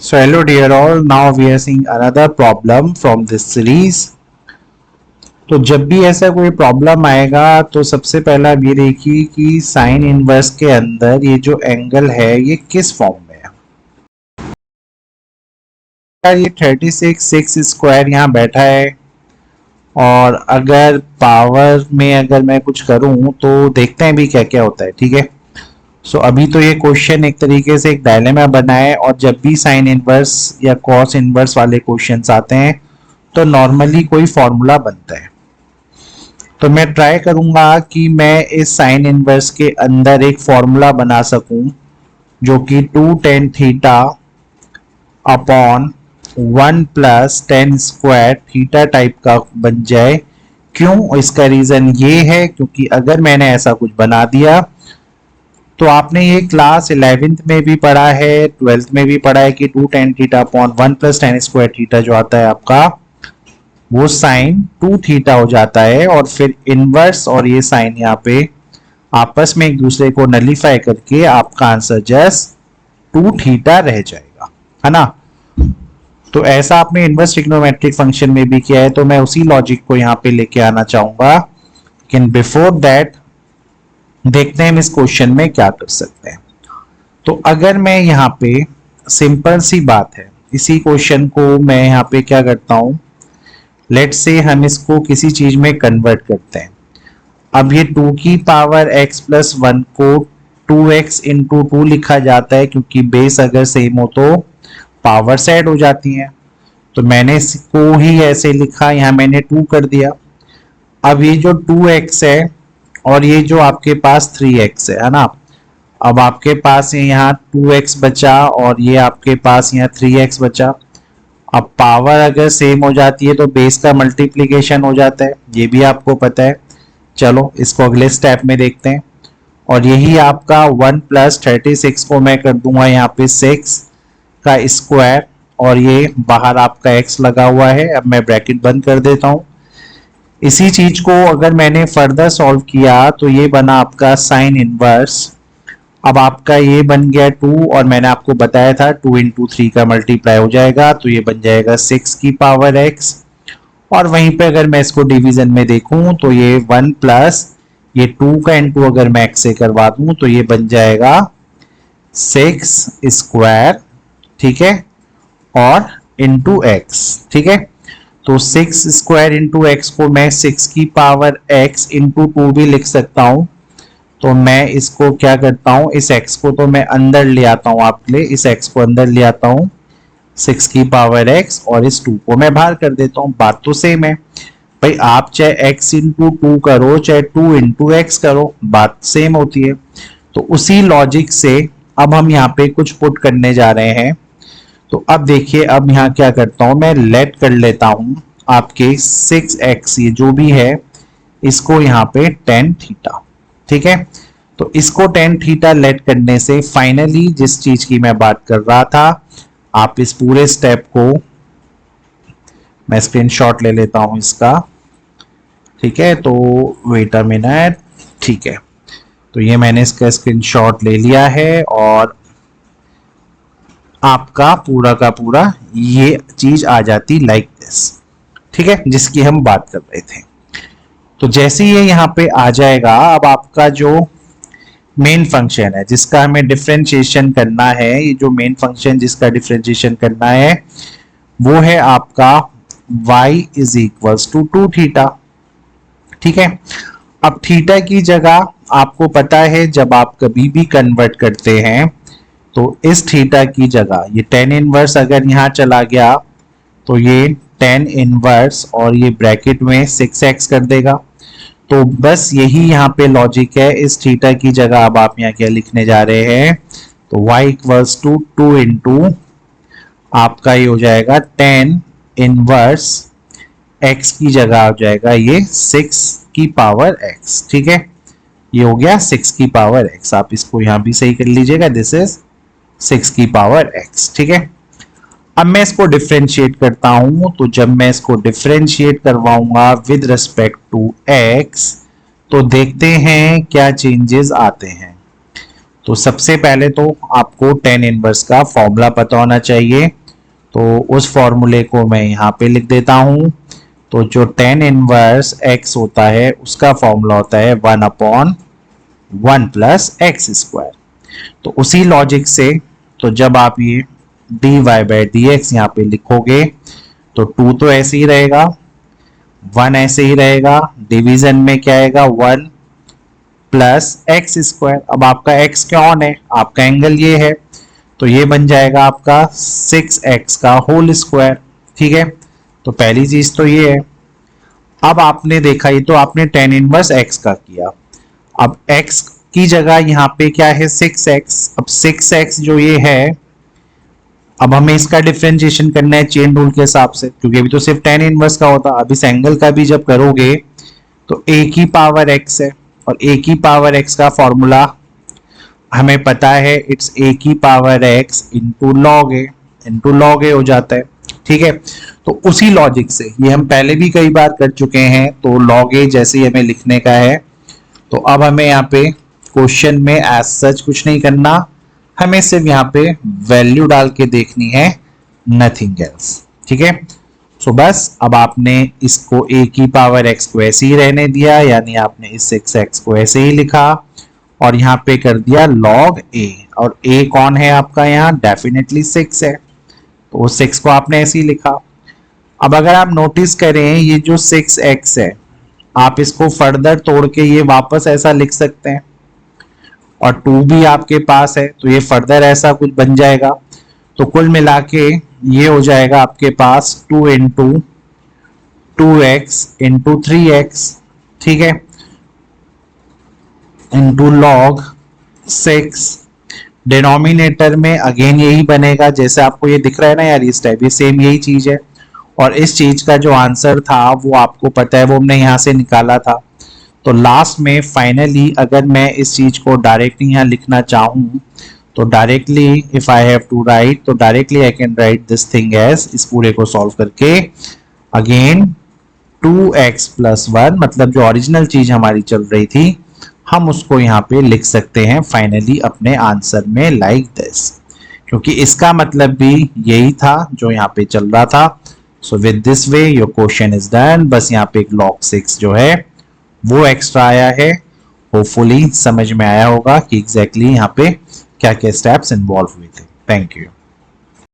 So hello dear all, now we are seeing another problem from this series. तो जब भी ऐसा कोई प्रॉब्लम आएगा तो सबसे पहला आप ये देखिए कि साइन इनवर्स के अंदर ये जो एंगल है ये किस फॉर्म में है। ये 36 स्क्वायर यहाँ बैठा है और अगर पावर में अगर मैं कुछ करूं तो देखते हैं भी क्या क्या होता है। ठीक है, सो अभी तो ये क्वेश्चन एक तरीके से एक डायलेमा बना है और जब भी साइन इनवर्स या कॉस इनवर्स वाले क्वेश्चंस आते हैं तो नॉर्मली कोई फॉर्मूला बनता है। तो मैं ट्राई करूंगा कि मैं इस साइन इनवर्स के अंदर एक फॉर्मूला बना सकूं जो कि 2 tan theta upon 1 plus tan square theta type का बन जाए। क्यों? इसका रीजन ये है क्योंकि अगर मैंने ऐसा कुछ बना दिया तो आपने ये क्लास 11th में भी पढ़ा है, 12th में भी पढ़ा है कि 2 tan theta upon 1 plus tan square theta जो आता है आपका वो साइन 2 थीटा हो जाता है और फिर इनवर्स और ये साइन यहाँ पे आपस में एक दूसरे को नलीफाई करके आपका आंसर जस्ट 2 थीटा रह जाएगा, है ना। तो ऐसा आपने इनवर्स ट्रिग्नोमेट्रिक फंक्शन में भी किया है, तो मैं उसी लॉजिक को यहाँ पे लेके आना चाहूंगा। लेकिन बिफोर दैट देखते हैं हम इस क्वेश्चन में क्या कर सकते हैं। तो अगर मैं यहाँ पे सिंपल सी बात है, इसी क्वेश्चन को मैं यहाँ पे क्या करता हूं, लेट्स से हम इसको किसी चीज में कन्वर्ट करते हैं। अब ये 2 की पावर x प्लस 1 को 2x इंटू 2 लिखा जाता है क्योंकि बेस अगर सेम हो तो पावर सेट हो जाती है। तो मैंने इसको ही ऐसे लिखा, यहाँ मैंने 2 कर दिया। अब ये जो 2x है और ये जो आपके पास 3x है ना, अब आपके पास यहाँ 2x बचा और ये आपके पास यहाँ 3x बचा। अब पावर अगर सेम हो जाती है तो बेस का मल्टीप्लिकेशन हो जाता है, ये भी आपको पता है। चलो इसको अगले स्टेप में देखते हैं। और यही आपका 1 प्लस 36 को मैं कर दूंगा यहाँ पे 6 का स्क्वायर और ये बाहर आपका x लगा हुआ है। अब मैं ब्रैकेट बंद कर देता हूँ। इसी चीज को अगर मैंने फर्दर सॉल्व किया तो ये बना आपका साइन इनवर्स। अब आपका ये बन गया 2 और मैंने आपको बताया था 2 इंटू 3 का मल्टीप्लाई हो जाएगा तो ये बन जाएगा 6 की पावर x। और वहीं पे अगर मैं इसको डिवीजन में देखूं तो ये 1 प्लस ये 2 का इंटू अगर मैं x से करवा दूं तो ये बन जाएगा 6 स्क्वायर, ठीक है, और इंटू x। ठीक है, तो 6 स्क्वायर इंटू एक्स को मैं 6 की पावर x इंटू 2 भी लिख सकता हूं। तो मैं इसको क्या करता हूं, इस x को तो मैं अंदर ले आता हूं आपके लिए, इस x को अंदर ले आता हूं 6 की पावर x और इस 2 को मैं बाहर कर देता हूं। बात तो सेम है भाई, आप चाहे x इंटू 2 करो चाहे 2 इंटू एक्स करो, बात सेम होती है। तो उसी लॉजिक से अब हम यहाँ पे कुछ पुट करने जा रहे हैं। तो अब देखिए, अब यहाँ क्या करता हूं, मैं लेट कर लेता हूं आपके 6x ये जो भी है इसको यहाँ पे tan थीटा। ठीक है, तो इसको tan थीटा लेट करने से फाइनली जिस चीज की मैं बात कर रहा था, आप इस पूरे स्टेप को, मैं स्क्रीनशॉट ले लेता हूं इसका। ठीक है, तो वेट अ मिनट। ठीक है, तो ये मैंने इसका स्क्रीनशॉट ले लिया है और आपका पूरा का पूरा ये चीज आ जाती लाइक दिस। ठीक है, जिसकी हम बात कर रहे थे। तो जैसे ये यहाँ पे आ जाएगा, अब आपका जो मेन फंक्शन है जिसका हमें डिफरेंशिएशन करना है, ये जो मेन फंक्शन जिसका डिफरेंशिएशन करना है वो है आपका y is equals to 2 theta. ठीक है, अब थीटा की जगह आपको पता है जब आप कभी भी कन्वर्ट करते हैं तो इस थीटा की जगह ये tan इनवर्स अगर यहाँ चला गया तो ये tan इनवर्स और ये ब्रैकेट में 6x कर देगा। तो बस यही यहाँ पे लॉजिक है। इस थीटा की जगह अब आप यहाँ क्या लिखने जा रहे हैं, तो y इक्वल्स टू 2 इंटू आपका ये हो जाएगा tan इनवर्स x की जगह हो जाएगा ये 6 की पावर x। ठीक है, ये हो गया 6 की पावर x। आप इसको यहाँ भी सही कर लीजिएगा, दिस इज 6 की पावर x। ठीक है, अब मैं इसको डिफरेंशिएट करता हूं। तो जब मैं इसको डिफरेंशिएट करवाऊंगा विद रिस्पेक्ट टू x तो देखते हैं क्या चेंजेस आते हैं। तो सबसे पहले तो आपको टेन इनवर्स का फॉर्मूला पता होना चाहिए, तो उस फॉर्मूले को मैं यहाँ पे लिख देता हूँ। तो जो टेन इनवर्स x होता है उसका फॉर्मूला होता है 1/1 प्लस एक्स स्क्वायर। तो उसी लॉजिक से तो जब आप ये dy बाई डी एक्स यहाँ पे लिखोगे तो 2 तो ऐसे ही रहेगा, 1 ऐसे ही रहेगा, डिवीजन में क्या आएगा 1 प्लस एक्स स्क्वायर। अब आपका x क्या ऑन है, आपका एंगल ये है, तो ये बन जाएगा आपका 6x का होल स्क्वायर। ठीक है, तो पहली चीज तो ये है। अब आपने देखा ये तो आपने टेन इनवर्स x का किया, अब x की जगह यहाँ पे क्या है 6x। अब 6x जो ये है, अब हमें इसका डिफरेंशिएशन करना है चेन रूल के हिसाब से, क्योंकि अभी तो सिर्फ टेन इनवर्स का होता। अब इस एंगल का भी जब करोगे तो a की पावर x है, और a की पावर x का फॉर्मूला हमें पता है, इट्स a की पावर x इंटू लॉग ए हो जाता है। ठीक है, तो उसी लॉजिक से ये हम पहले भी कई बार कर चुके हैं, तो लॉग ए जैसे ही हमें लिखने का है। तो अब हमें यहाँ पे क्वेश्चन में एज सच कुछ नहीं करना, हमें सिर्फ यहाँ पे वैल्यू डाल के देखनी है, नथिंग एल्स। ठीक है, सो बस अब आपने इसको a की पावर x को ऐसे ही रहने दिया, यानी आपने इस 6x को ऐसे ही लिखा और यहाँ पे कर दिया log a, और a कौन है आपका यहाँ, डेफिनेटली 6 है, तो 6 को आपने ऐसे ही लिखा। अब अगर आप नोटिस करें ये जो 6x है, आप इसको फर्दर तोड़ के ये वापस ऐसा लिख सकते हैं, और 2 भी आपके पास है तो ये फर्दर ऐसा कुछ बन जाएगा। तो कुल मिला के ये हो जाएगा आपके पास 2 इंटू 2x इंटू 3x, ठीक है, इंटू लॉग 6। डिनोमिनेटर में अगेन यही बनेगा, जैसे आपको ये दिख रहा है ना यार, इस टाइप ये सेम यही चीज है। और इस चीज का जो आंसर था वो आपको पता है, वो हमने यहाँ से निकाला था। तो लास्ट में फाइनली अगर मैं इस चीज को डायरेक्टली यहाँ लिखना चाहूँ तो directly if I have to write, तो directly I can write this thing as, इस पूरे को सॉल्व करके अगेन 2x प्लस 1, मतलब जो ओरिजिनल चीज हमारी चल रही थी हम उसको यहाँ पे लिख सकते हैं फाइनली अपने आंसर में लाइक दिस, क्योंकि इसका मतलब भी यही था जो यहाँ पे चल रहा था। So with this way your question is done. बस यहाँ पे एक log 6 जो है वो एक्स्ट्रा आया है। होपफुली समझ में आया होगा कि एग्जैक्टली यहाँ पे क्या क्या स्टेप्स इन्वॉल्व हुए थे। Thank you.